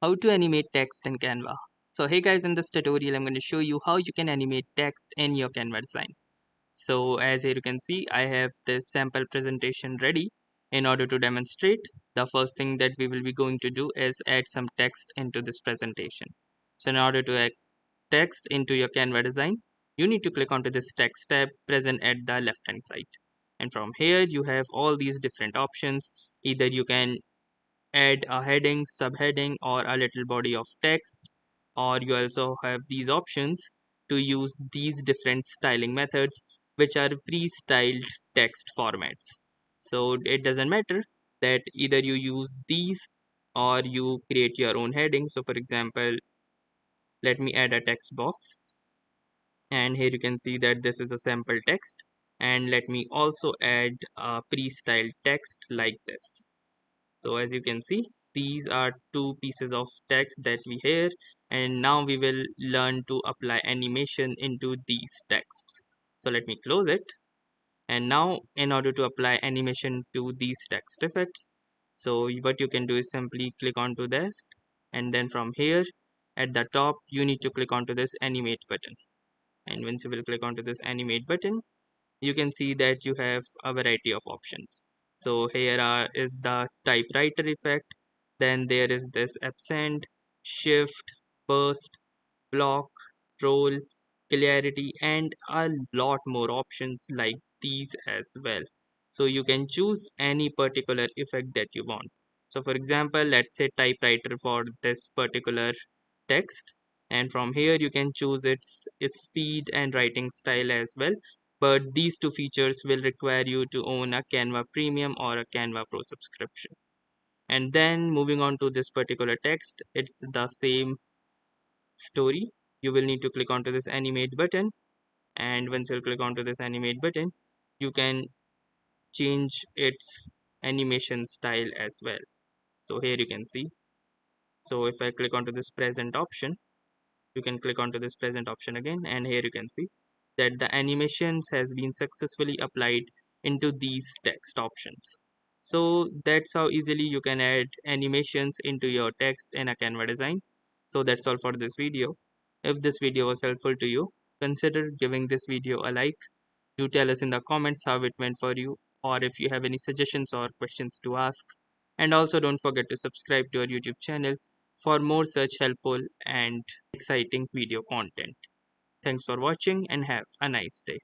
How to animate text in Canva. So hey guys, in this tutorial I'm going to show you how you can animate text in your Canva design. So as here you can see, I have this sample presentation ready. In order to demonstrate, the first thing that we will be going to do is add some text into this presentation. So in order to add text into your Canva design, you need to click onto this text tab present at the left hand side. And from here you have all these different options. Either you can add a heading, subheading, or a little body of text, or you also have these options to use these different styling methods which are pre-styled text formats. So it doesn't matter that either you use these or you create your own heading. So for example, let me add a text box, and here you can see that this is a sample text, and let me also add a pre-styled text like this. So as you can see, these are two pieces of text that we hear, and now we will learn to apply animation into these texts. So let me close it. And now in order to apply animation to these text effects, so what you can do is simply click onto this, and then from here at the top you need to click onto this animate button. And once you will click onto this animate button, you can see that you have a variety of options. So here is the typewriter effect, then there is this accent, shift, burst, block, roll, clarity, and a lot more options like these as well. So you can choose any particular effect that you want. So for example, let's say typewriter for this particular text, and from here you can choose its speed and writing style as well. But these two features will require you to own a Canva Premium or a Canva Pro subscription. And then moving on to this particular text, it's the same story. You will need to click onto this animate button, and once you click onto this animate button, you can change its animation style as well. So here you can see. So if I click onto this present option, you can click onto this present option again, and here you can see that the animations has been successfully applied into these text options. So that's how easily you can add animations into your text in a Canva design. So that's all for this video. If this video was helpful to you, consider giving this video a like. Do tell us in the comments how it went for you, or if you have any suggestions or questions to ask. And also don't forget to subscribe to our YouTube channel for more such helpful and exciting video content. Thanks for watching and have a nice day.